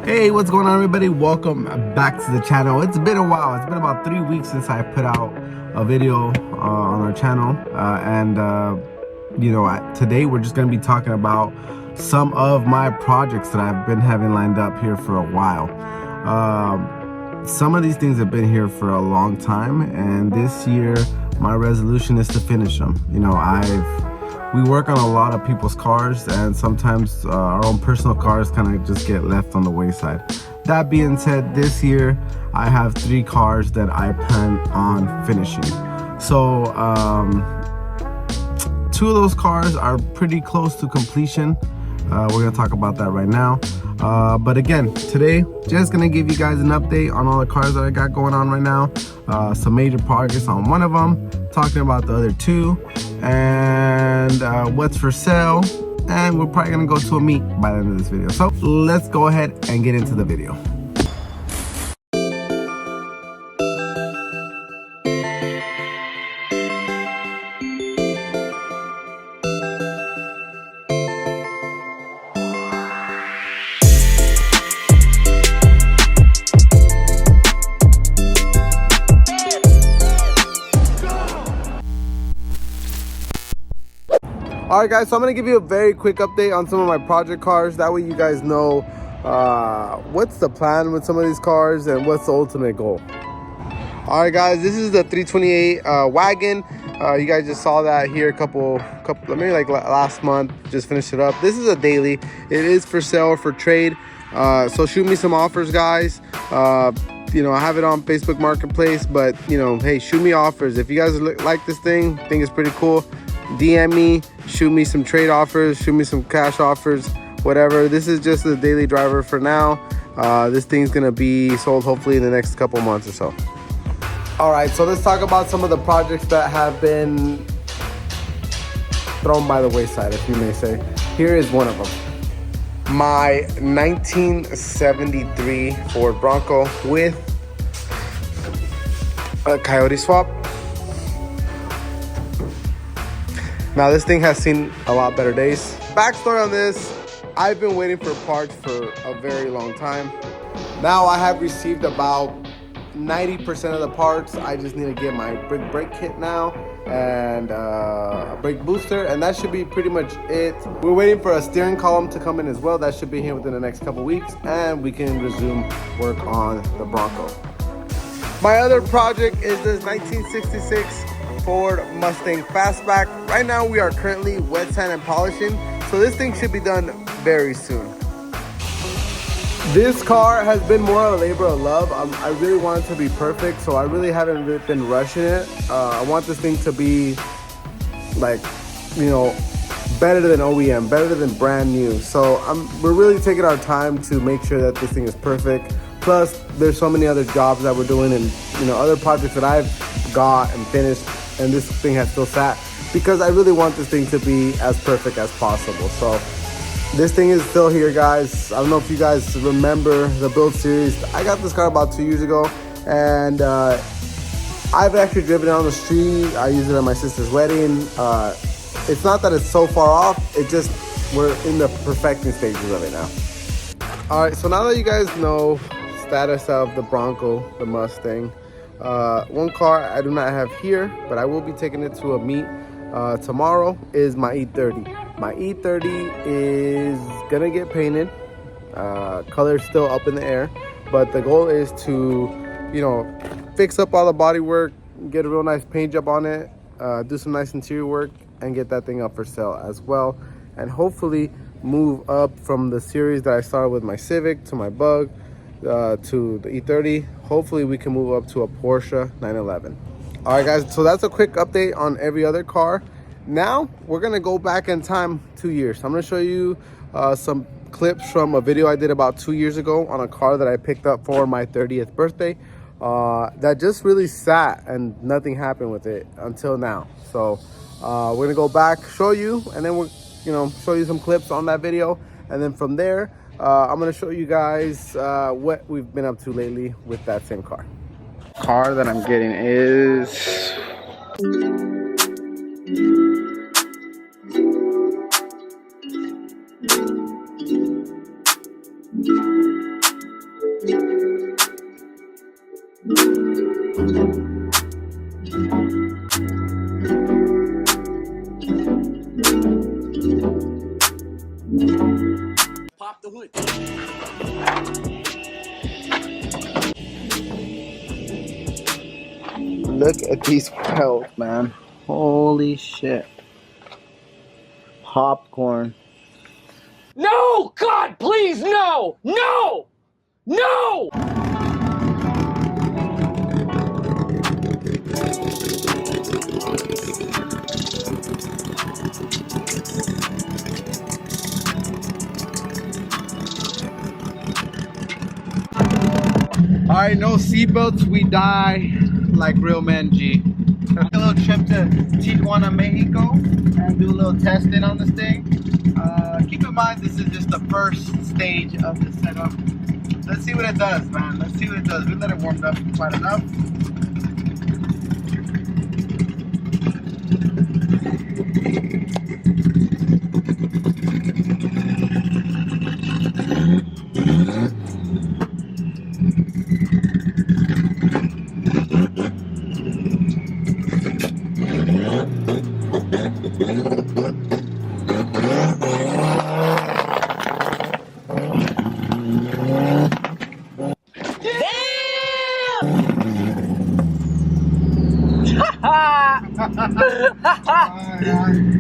Hey, what's going on, everybody? Welcome back to the channel. It's been a while. It's been about 3 weeks since I put out a video on our channel, today we're just going to be talking about some of my projects that I've been having lined up here for a while. Some of these things have been here for a long time, and this year my resolution is to finish them. We work on a lot of people's cars, and sometimes our own personal cars kind of just get left on the wayside. That being said, this year I have 3 cars that I plan on finishing. So 2 of those cars are pretty close to completion. We're gonna talk about that right now. But again, today, just gonna give you guys an update on all the cars that I got going on right now. Some major progress on one of them, talking about the other 2, and what's for sale. And we're probably gonna go to a meet by the end of this video. So let's go ahead and get into the video. Alright guys, so I'm going to give you a very quick update on some of my project cars. That way you guys know what's the plan with some of these cars and what's the ultimate goal. Alright guys, this is the 328 wagon. You guys just saw that here maybe like last month. Just finished it up. This is a daily. It is for sale or for trade. So shoot me some offers, guys. I have it on Facebook Marketplace, but hey, shoot me offers. If you guys like this thing, think it's pretty cool, DM me, shoot me some trade offers, shoot me some cash offers, whatever. This is just a daily driver for now. This thing's gonna be sold hopefully in the next couple months or so. All right, so let's talk about some of the projects that have been thrown by the wayside, if you may say. Here is one of them. My 1973 Ford Bronco with a coyote swap. Now this thing has seen a lot better days. Backstory on this, I've been waiting for parts for a very long time. Now I have received about 90% of the parts. I just need to get my brake kit now and a brake booster, and that should be pretty much it. We're waiting for a steering column to come in as well. That should be here within the next couple weeks, and we can resume work on the Bronco. My other project is this 1966 Ford Mustang Fastback. Right now we are currently wet sand and polishing, so this thing should be done very soon. This car has been more of a labor of love. I really want it to be perfect, so I really haven't been rushing it. I want this thing to be like, better than OEM, better than brand new. So we're really taking our time to make sure that this thing is perfect. Plus, there's so many other jobs that we're doing and other projects that I've got and finished, and this thing has still sat because I really want this thing to be as perfect as possible. So this thing is still here, guys. I don't know if you guys remember the build series. I got this car about 2 years ago, and I've actually driven it on the street. I used it at my sister's wedding. It's not that it's so far off, it just we're in the perfecting stages of it now. All right, so now that you guys know status of the Bronco, the Mustang, one car I do not have here, but I will be taking it to a meet tomorrow, is my E30. My E30 is gonna get painted. Color's still up in the air, but the goal is to fix up all the body work, get a real nice paint job on it, do some nice interior work, and get that thing up for sale as well, and hopefully move up from the series that I started with my Civic to my Bug to the E30. Hopefully we can move up to a Porsche 911. All right guys, so that's a quick update on every other car. Now we're gonna go back in time 2 years. I'm gonna show you some clips from a video I did about 2 years ago on a car that I picked up for my 30th birthday that just really sat and nothing happened with it until now. So we're gonna go back, show you, and then we'll show you some clips on that video, and then from there I'm gonna show you guys what we've been up to lately with that same car. Car that I'm getting is good. Look at these wheels, man. Holy shit. Popcorn. No! God, please, no! No! No! Alright, no seatbelts, we die like real men, G. A little trip to Tijuana, Mexico, and do a little testing on this thing. Keep in mind, this is just the first stage of the setup. Let's see what it does, man. Let's see what it does. We let it warm up quite enough.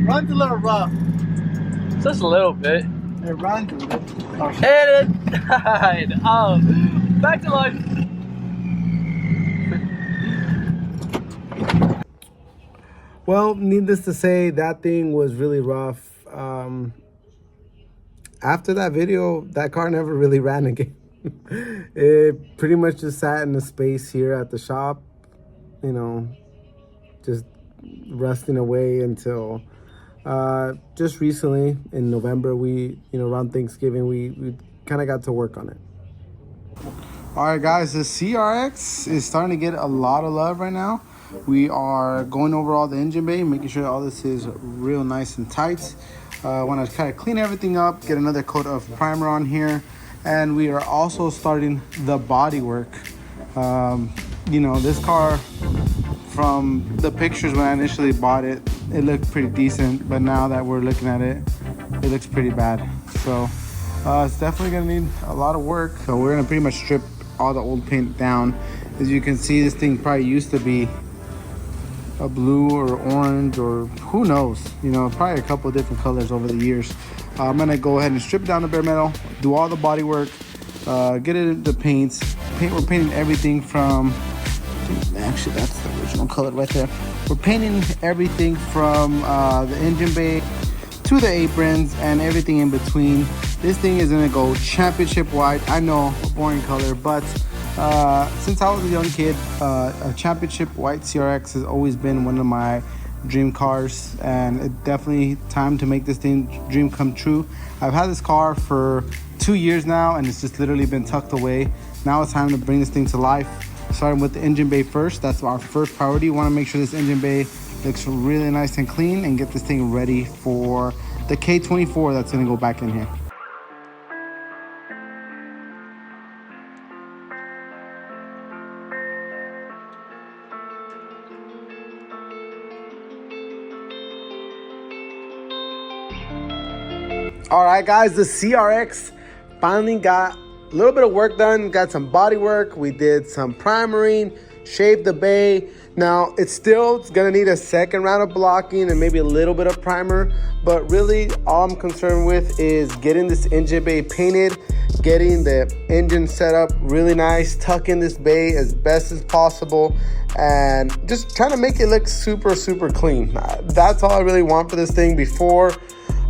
Runs a little rough. Just a little bit. It runs a little. Oh, And it died. Back to life. well, needless to say, that thing was really rough. After that video, that car never really ran again. It pretty much just sat in the space here at the shop, you know, just rusting away until just recently in November, we, you know, around Thanksgiving, we kind of got to work on it. All right, guys, the CRX is starting to get a lot of love right now. We are going over all the engine bay, making sure all this is real nice and tight. I want to kind of clean everything up, get another coat of primer on here, and we are also starting the body work. You know, this car, from the pictures when I initially bought it, it looked pretty decent, but now that we're looking at it, it looks pretty bad. So it's definitely gonna need a lot of work. So we're gonna pretty much strip all the old paint down. As you can see, this thing probably used to be a blue or orange, or who knows, you know, probably a couple of different colors over the years. I'm gonna go ahead and strip it down to bare metal, do all the body work, get it into paints. We're painting everything from, actually that's the original color right there. We're painting everything from the engine bay to the aprons and everything in between. This thing is gonna go championship white. I know, a boring color, but since I was a young kid, a championship white CRX has always been one of my dream cars, and it's definitely time to make this dream come true. I've had this car for 2 years now, and it's just literally been tucked away. Now it's time to bring this thing to life. Starting with the engine bay first. That's our first priority. We want to make sure this engine bay looks really nice and clean and get this thing ready for the K24 that's going to go back in here. All right, guys, the CRX finally got a little bit of work done. Got some body work. We did some primering, shaved the bay. Now it's gonna need a second round of blocking and maybe a little bit of primer, but really all I'm concerned with is getting this engine bay painted, getting the engine set up really nice, tucking this bay as best as possible, and just trying to make it look super, super clean. That's all I really want for this thing. Before,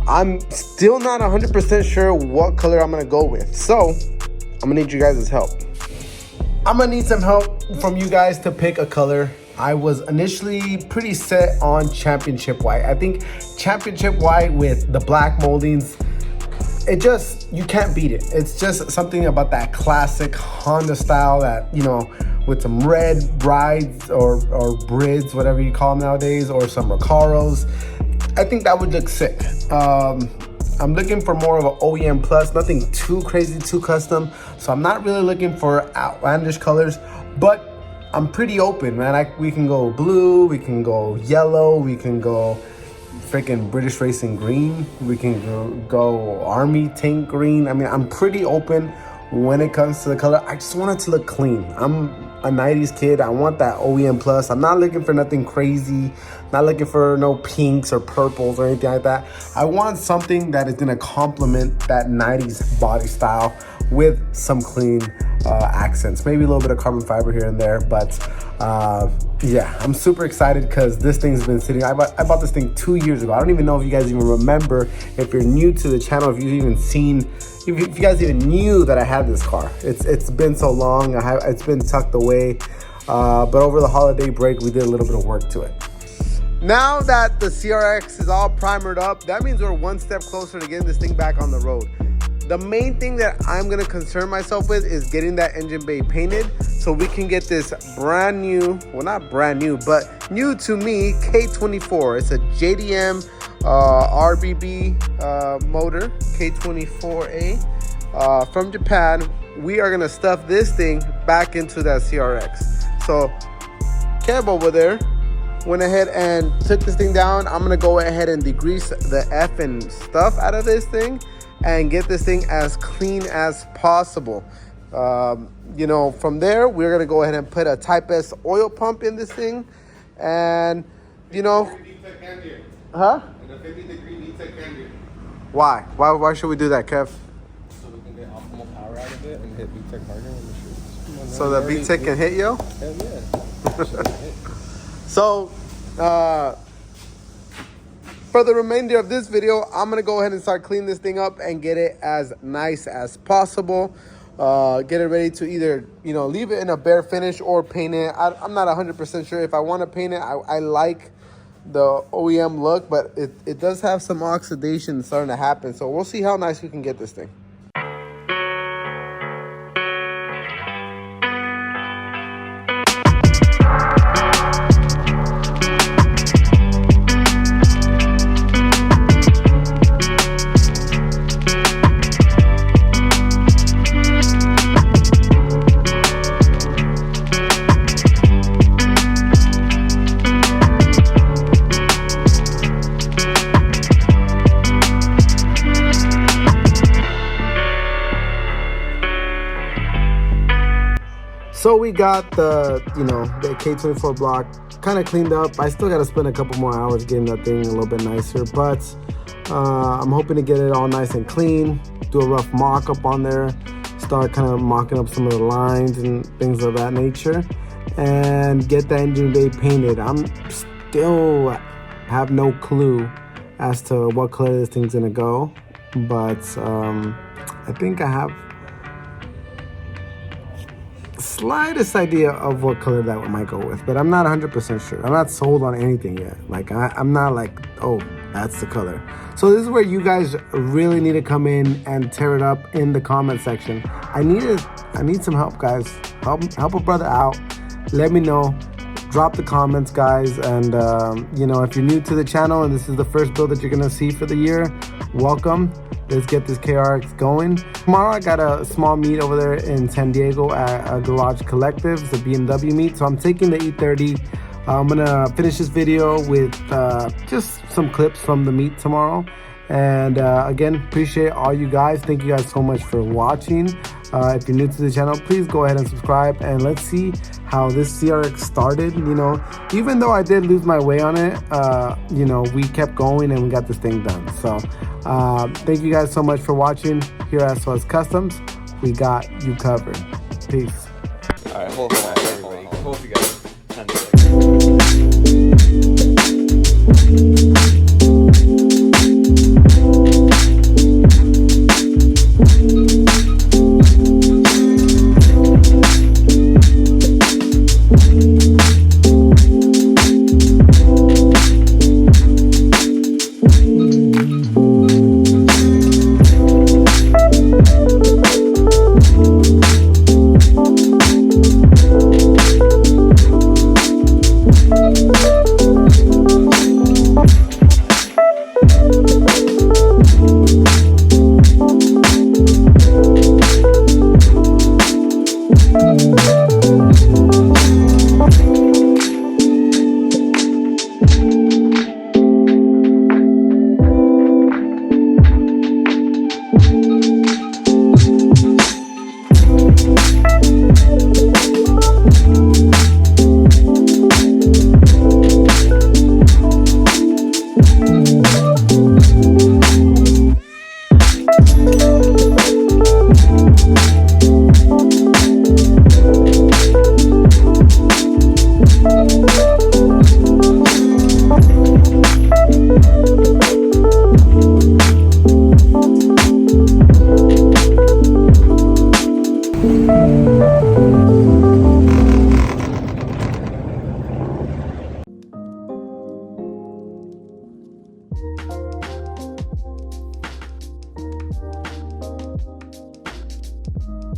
I'm still not 100% sure what color I'm gonna go with. So I'm gonna need you guys' help. I'm gonna need some help from you guys to pick a color. I was initially pretty set on championship white. I think championship white with the black moldings, you can't beat it. It's just something about that classic Honda style that, you know, with some red brides or brids, whatever you call them nowadays, or some Recaros. I think that would look sick. I'm looking for more of an OEM plus, nothing too crazy, too custom. So I'm not really looking for outlandish colors, but I'm pretty open, man. We can go blue, we can go yellow, we can go freaking British Racing green. We can go Army tank green. I mean, I'm pretty open when it comes to the color. I just want it to look clean. I'm a 90s kid. I want that OEM plus. I'm not looking for nothing crazy. Not looking for no pinks or purples or anything like that. I want something that is gonna complement that 90s body style with some clean accents. Maybe a little bit of carbon fiber here and there, but yeah, I'm super excited because this thing's been sitting. I bought this thing 2 years ago. I don't even know if you guys even remember. If you're new to the channel, if you've even seen, if you guys even knew that I had this car. It's been so long. It's been tucked away, but over the holiday break, we did a little bit of work to it. Now that the CRX is all primered up, that means we're one step closer to getting this thing back on the road. The main thing that I'm gonna concern myself with is getting that engine bay painted so we can get this brand new, well not brand new, but new to me, K24. It's a JDM RBB motor, K24A from Japan. We are gonna stuff this thing back into that CRX. So Kev over there went ahead and took this thing down. I'm gonna go ahead and degrease the F and stuff out of this thing and get this thing as clean as possible. You know, from there, we're gonna go ahead and put a Type S oil pump in this thing. And, you know, huh? And a 50-degree VTEC engine. Why? Why should we do that, Kev? So we can get optimal power out of it and hit VTEC harder on the shoots. So the VTEC can hit you? Hell yeah. So, for the remainder of this video, I'm gonna go ahead and start cleaning this thing up and get it as nice as possible. Get it ready to either, you know, leave it in a bare finish or paint it. I'm not 100% sure if I want to paint it. I like the OEM look, but it does have some oxidation starting to happen. So we'll see how nice we can get this thing. So we got the, you know, the K24 block kind of cleaned up. I still got to spend a couple more hours getting that thing a little bit nicer, but I'm hoping to get it all nice and clean, do a rough mock-up on there, start kind of mocking up some of the lines and things of that nature, and get the engine bay painted. I'm still have no clue as to what color this thing's gonna go, but I think I have slightest idea of what color that might go with, but I'm not 100% sure. I'm not sold on anything yet. Like I'm not like, oh, that's the color. So this is where you guys really need to come in and tear it up in the comment section. I need some help, guys. Help a brother out. Let me know. Drop the comments, guys. And you know, if you're new to the channel and this is the first build that you're gonna see for the year, welcome. Let's get this KRX going. Tomorrow I got a small meet over there in San Diego at a Garage Collective. It's a BMW meet. So I'm taking the E30. I'm gonna finish this video with just some clips from the meet tomorrow. And again, appreciate all you guys. Thank you guys so much for watching. If you're new to the channel, please go ahead and subscribe, and let's see how this CRX started. You know, even though I did lose my way on it, you know, we kept going and we got this thing done. So thank you guys so much for watching here at SOS Customs. We got you covered. Peace. All right, hold on, everybody. Hold you guys. 10 seconds.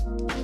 Bye.